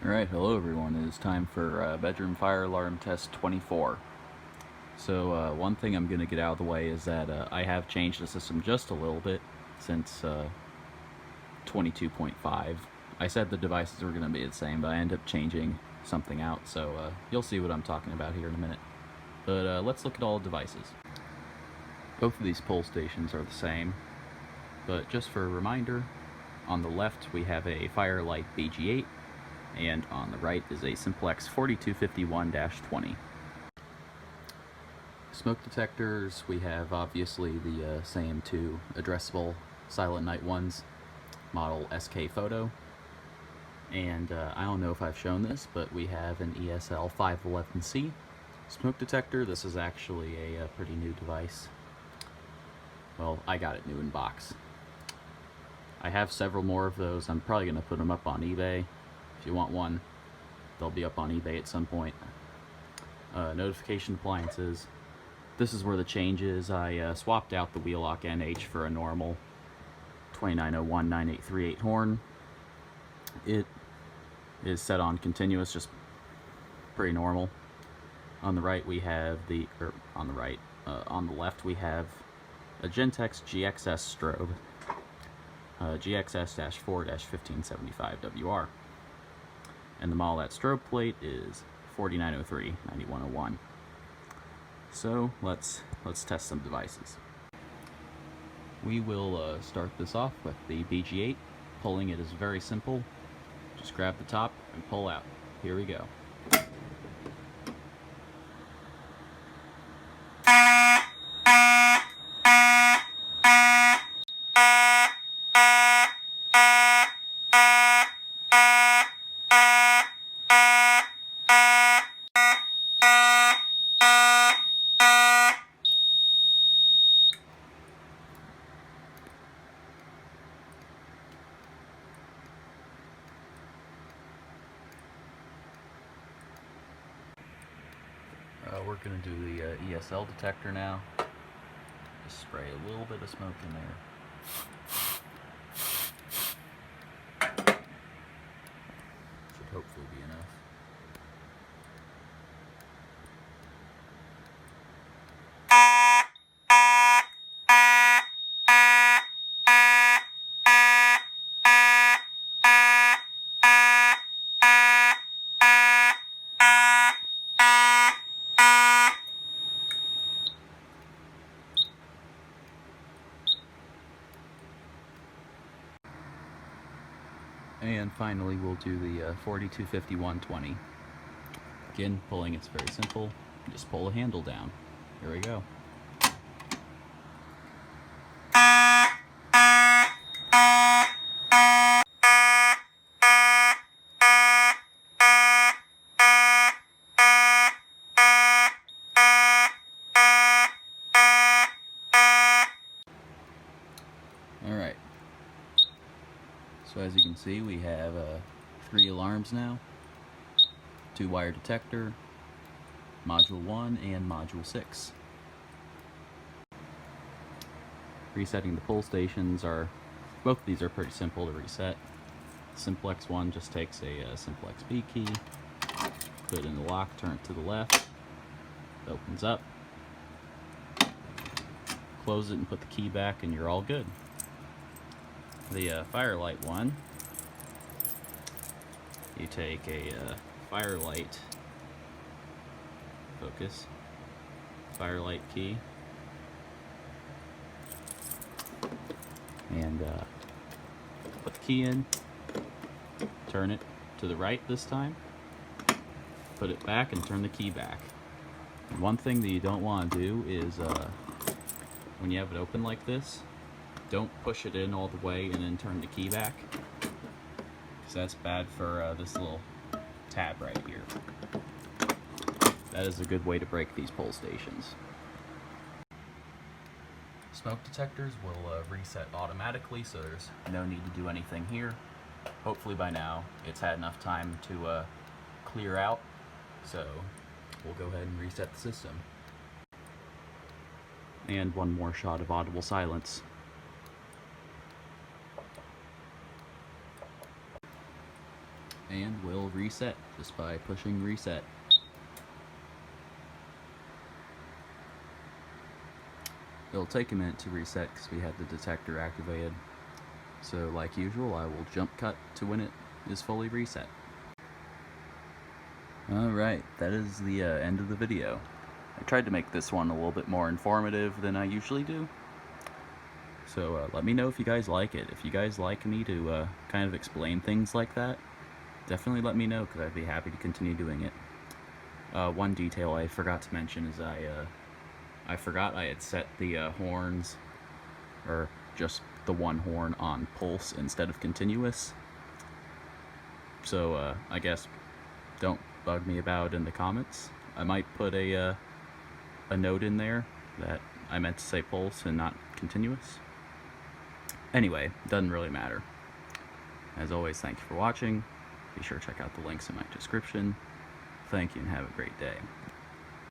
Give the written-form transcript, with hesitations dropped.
Alright, hello everyone. It is time for bedroom fire alarm test 24. So one thing I'm going to get out of the way is that I have changed the system just a little bit since 22.5. I said the devices were going to be the same, but I ended up changing something out, so you'll see what I'm talking about here in a minute. But let's look at all the devices. Both of these pull stations are the same, but just for a reminder, on the left we have a Firelight BG8, and on the right is a Simplex 4251-20. Smoke detectors, we have obviously the same two addressable Silent Night ones, model SK Photo. And I don't know if I've shown this, but we have an ESL 511C smoke detector. This is actually a pretty new device. Well, I got it new in box. I have several more of those. I'm probably going to put them up on eBay. If you want one, they'll be up on eBay at some point. Notification appliances. This is where the change is. I swapped out the Wheelock NH for a normal 2901-9838 horn. It is set on continuous, just pretty normal. On the right we have on the left we have a Gentex GXS strobe, GXS-4-1575WR. And the model of that strobe plate is 4903-9101. So let's test some devices. We will start this off with the BG8. Pulling it is very simple. Just grab the top and pull out. Here we go. We're going to do the ESL detector now. Just spray a little bit of smoke in there. Should hopefully be enough. And finally, we'll do the 4251-20. Again, pulling it's very simple. Just pull the handle down. Here we go. Alright. So as you can see, we have 3 alarms now. 2-wire detector, Module 1 and Module 6. Resetting the pull stations both of these are pretty simple to reset. Simplex one just takes a Simplex B key, put it in the lock, turn it to the left, it opens up, close it and put the key back and you're all good. The Firelight one, you take a Firelight focus, Firelight key, and put the key in, turn it to the right this time, put it back and turn the key back. And one thing that you don't want to do is when you have it open like this, don't push it in all the way and then turn the key back, because that's bad for this little tab right here. That is a good way to break these pull stations. Smoke detectors will reset automatically, so there's no need to do anything here. Hopefully by now it's had enough time to clear out, so we'll go ahead and reset the system. And one more shot of audible silence. and will reset just by pushing reset. It'll take a minute to reset because we had the detector activated. So like usual, I will jump cut to when it is fully reset. Alright, that is the end of the video. I tried to make this one a little bit more informative than I usually do. So let me know if you guys like it. If you guys like me to kind of explain things like that, definitely let me know because I'd be happy to continue doing it. One detail I forgot to mention is I forgot I had set the horns, or just the one horn, on pulse instead of continuous. So I guess don't bug me about it in the comments. I might put a note in there that I meant to say pulse and not continuous. Anyway, doesn't really matter. As always, thank you for watching. Be sure to check out the links in my description. Thank you and have a great day.